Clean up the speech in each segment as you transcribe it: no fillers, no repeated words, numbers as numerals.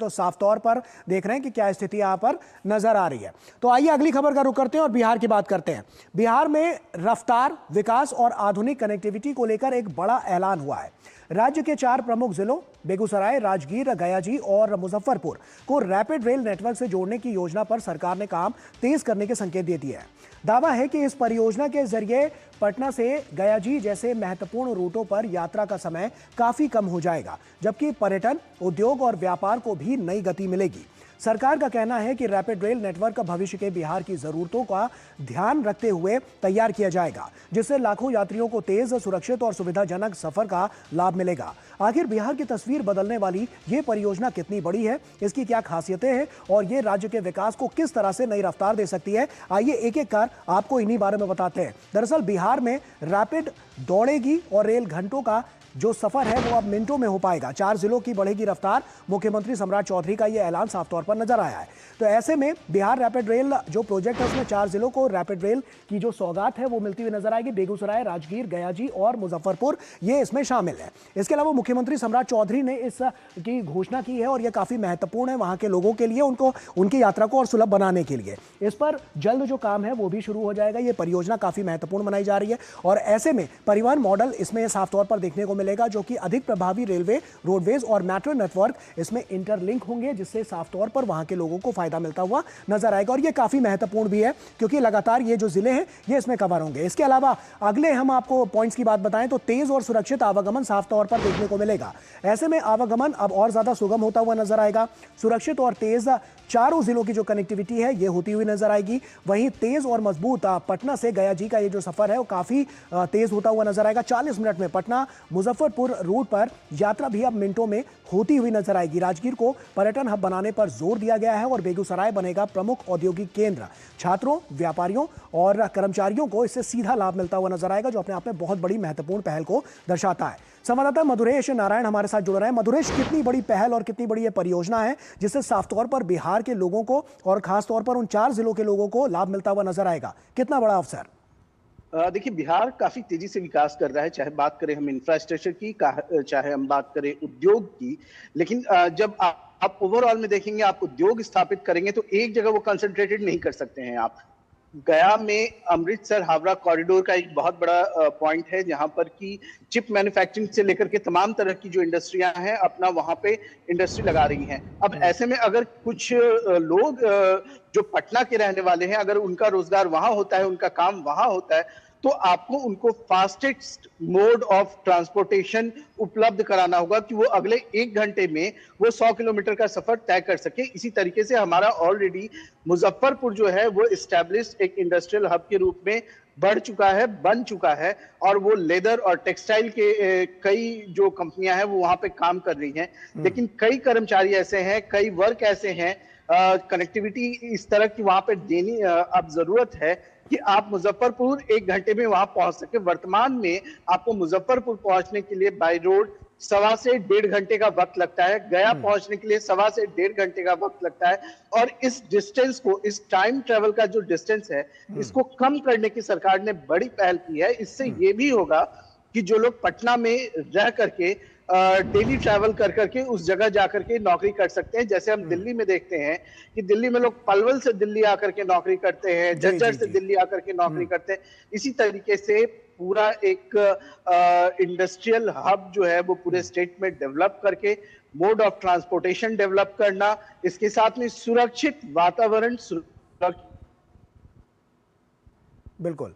तो साफ तौर पर देख रहे हैं कि क्या स्थिति यहां पर नजर आ रही है। तो आइए अगली खबर का रुख करते हैं और बिहार की बात करते हैं। बिहार में रफ्तार, विकास और आधुनिक कनेक्टिविटी को लेकर एक बड़ा ऐलान हुआ है। राज्य के 4 प्रमुख जिलों बेगूसराय, राजगीर, गयाजी और मुजफ्फरपुर को रैपिड रेल नेटवर्क से जोड़ने की योजना पर सरकार ने काम तेज करने के संकेत दे दिए हैं। दावा है कि इस परियोजना के जरिए पटना से गयाजी जैसे महत्वपूर्ण रूटों पर यात्रा का समय काफी कम हो जाएगा, जबकि पर्यटन, उद्योग और व्यापार को भी नई गति मिलेगी। सरकार का कहना है कि रैपिड रेल नेटवर्क भविष्य के बिहार की जरूरतों का ध्यान रखते हुए तैयार किया जाएगा, जिससे लाखों यात्रियों को तेज, सुरक्षित और सुविधाजनक सफर का लाभ मिलेगा। आखिर बिहार की तस्वीर बदलने वाली ये परियोजना कितनी बड़ी है, इसकी क्या खासियतें हैं और ये राज्य के विकास को किस तरह से नई रफ्तार दे सकती है, आइए एक एक कर आपको इन्हीं बारे में बताते हैं। दरअसल बिहार में रैपिड दौड़ेगी और रेल घंटों का जो सफर है वो अब मिनटों में हो पाएगा। 4 जिलों की बढ़ेगी रफ्तार। मुख्यमंत्री सम्राट चौधरी का यह ऐलान साफ तौर पर नजर आया है। तो ऐसे में बिहार रैपिड रेल जो प्रोजेक्ट है उसमें 4 जिलों को रैपिड रेल की जो सौगात है वो मिलती हुई नजर आएगी। बेगूसराय, राजगीर, गयाजी और मुजफ्फरपुर ये इसमें शामिल है। इसके अलावा मुख्यमंत्री सम्राट चौधरी ने इस की घोषणा की है और यह काफी महत्वपूर्ण है वहां के लोगों के लिए, उनको उनकी यात्रा को और सुलभ बनाने के लिए। इस पर जल्द जो काम है वो भी शुरू हो जाएगा। ये परियोजना काफी महत्वपूर्ण बनाई जा रही है और ऐसे में परिवहन मॉडल इसमें साफ तौर पर देखने को मिलेगा, जो कि अधिक प्रभावी रेलवे, रोडवेज और मेट्रो नेटवर्क इसमें इंटरलिंक होंगे, जिससे साफ तौर पर वहां के लोगों को फायदा मिलता हुआ नजर आएगा। और ये काफी महत्वपूर्ण भी है क्योंकि लगातार ये जो जिले हैं ये इसमें कवर होंगे। इसके अलावा अगले हम आपको पॉइंट्स की बात बताएं तो तेज और सुरक्षित आवागमन साफ तौर पर देखने को मिलेगा। ऐसे में आवागमन अब और ज्यादा सुगम होता हुआ नजर आएगा। सुरक्षित और तेज चारों जिलों की जो कनेक्टिविटी है ये होती हुई नजर आएगी। वहीं तेज और मजबूत पटना से गयाजी का ये जो सफर है वो काफी तेज होता हुआ नजर आएगा। 40 मिनट में पटना मुजफ्फरपुर रूट पर यात्रा भी अब मिनटों में होती हुई नजर आएगी। राजगीर को पर्यटन हब बनाने पर जोर दिया गया है और बेगूसराय बनेगा प्रमुख औद्योगिक केंद्र। छात्रों, व्यापारियों और कर्मचारियों को इससे सीधा लाभ मिलता हुआ नजर आएगा, जो अपने आप में बहुत बड़ी महत्वपूर्ण पहल को दर्शाता है। संवाददाता मधुरेश नारायण हमारे साथ जुड़ रहे हैं। मधुरेश, कितनी बड़ी पहल और कितनी बड़ी ये परियोजना है जिससे साफ तौर पर बिहार के लोगों को और खास तौर पर उन 4 जिलों के लोगों को लाभ मिलता हुआ नजर आएगा? कितना बड़ा अवसर? देखिए, बिहार काफी तेजी से विकास कर रहा है, चाहे बात करें हम इंफ्रास्ट्रक्चर की, चाहे हम बात करें उद्योग की। लेकिन जब आप ओवरऑल में देखेंगे, आप उद्योग स्थापित करेंगे तो एक जगह वो कंसंट्रेटेड नहीं कर सकते हैं आप। गया में अमृतसर हावड़ा कॉरिडोर का एक बहुत बड़ा पॉइंट है, जहां पर की चिप मैन्युफैक्चरिंग से लेकर के तमाम तरह की जो इंडस्ट्रियां हैं अपना वहां पे इंडस्ट्री लगा रही हैं। अब ऐसे में अगर कुछ लोग जो पटना के रहने वाले हैं, अगर उनका रोजगार वहां होता है, उनका काम वहां होता है, तो आपको उनको फास्टेस्ट मोड ऑफ ट्रांसपोर्टेशन उपलब्ध कराना होगा कि वो अगले 1 घंटे में वो 100 किलोमीटर का सफर तय कर सके। इसी तरीके से हमारा ऑलरेडी मुजफ्फरपुर जो है वो एस्टैब्लिश्ड एक इंडस्ट्रियल हब के रूप में बढ़ चुका है, बन चुका है, और वो लेदर और टेक्सटाइल के कई जो कंपनियां हैं वो वहां पे काम कर रही हैं। लेकिन कई कर्मचारी ऐसे हैं, कई वर्क ऐसे हैं, कनेक्टिविटी इस तरह की वहां पे देनी अब जरूरत है कि आप मुजफ्फरपुर 1 घंटे में वहां पहुंच सके। वर्तमान में आपको मुजफ्फरपुर पहुंचने के लिए बाय रोड 1.25 से 1.5 घंटे का वक्त लगता है। गया पहुंचने के लिए 1.25 से 1.5 घंटे का वक्त लगता है। और इस डिस्टेंस को, इस टाइम ट्रेवल का जो डिस्टेंस है, इसको कम करने की सरकार ने बड़ी पहल की है। इससे ये भी होगा कि जो लोग पटना में रह करके डेली ट्रैवल कर करके उस जगह जाकर के नौकरी कर सकते हैं। जैसे हम दिल्ली में देखते हैं कि दिल्ली में लोग पलवल से दिल्ली आकर के नौकरी करते हैं, झज्जर से दिल्ली आकर के नौकरी करते हैं। इसी तरीके से पूरा एक इंडस्ट्रियल हब जो है वो पूरे स्टेट में डेवलप करके मोड ऑफ ट्रांसपोर्टेशन डेवलप करना, इसके साथ में सुरक्षित वातावरण, बिल्कुल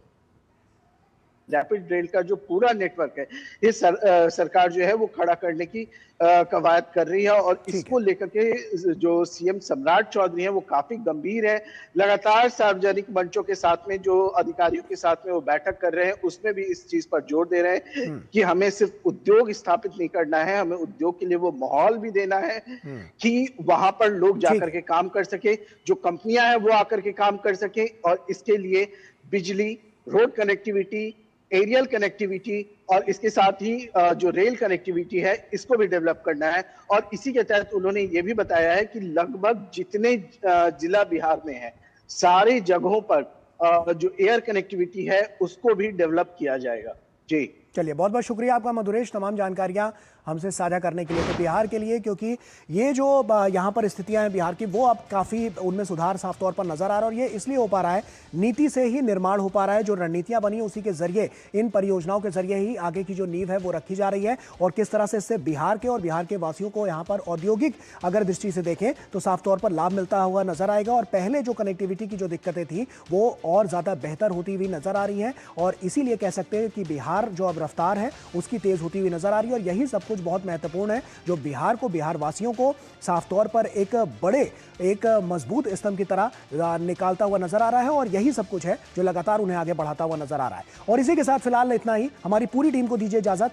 रैपिड रेल का जो पूरा नेटवर्क है ये सरकार जो है वो खड़ा करने की कवायद कर रही है। और इसको लेकर के जो सीएम सम्राट चौधरी हैं वो काफी गंभीर है। लगातार सार्वजनिक मंचों के साथ में जो अधिकारियों के साथ में वो बैठक कर रहे हैं, उसमें भी इस चीज पर जोर दे रहे हैं कि हमें सिर्फ उद्योग स्थापित नहीं करना है, हमें उद्योग के लिए वो माहौल भी देना है कि वहां पर लोग जाकर के काम कर सके, जो कंपनियां हैं वो आकर के काम कर सके। और इसके लिए बिजली, रोड कनेक्टिविटी, एरियल कनेक्टिविटी और इसके साथ ही जो रेल कनेक्टिविटी है इसको भी डेवलप करना है। और इसी के तहत उन्होंने ये भी बताया है कि लगभग जितने जिला बिहार में है, सारी जगहों पर जो एयर कनेक्टिविटी है उसको भी डेवलप किया जाएगा। जी चलिए, बहुत बहुत शुक्रिया आपका मधुरेश, तमाम जानकारियां हमसे साझा करने के लिए। तो बिहार के लिए, क्योंकि ये जो यहाँ पर स्थितियां हैं बिहार की, वो अब काफ़ी उनमें सुधार साफ तौर पर नजर आ रहा है, और ये इसलिए हो पा रहा है, नीति से ही निर्माण हो पा रहा है। जो रणनीतियां बनी उसी के जरिए, इन परियोजनाओं के जरिए ही आगे की जो नींव है वो रखी जा रही है। और किस तरह से इससे बिहार के और बिहार के वासियों को यहाँ पर औद्योगिक अगर दृष्टि से देखें तो साफ तौर पर लाभ मिलता हुआ नजर आएगा। और पहले जो कनेक्टिविटी की जो दिक्कतें थी वो और ज्यादा बेहतर होती हुई नजर आ रही है, और इसीलिए कह सकते हैं कि बिहार जो अब रफ्तार है उसकी तेज होती हुई नजर आ रही है। और यही सब कुछ बहुत महत्वपूर्ण है, जो बिहार को, बिहार वासियों को साफ तौर पर एक बड़े, एक मजबूत स्तंभ की तरह निकालता हुआ नजर आ रहा है। और यही सब कुछ है जो लगातार उन्हें आगे बढ़ाता हुआ नजर आ रहा है। और इसी के साथ फिलहाल इतना ही। हमारी पूरी टीम को दीजिए इजाजत।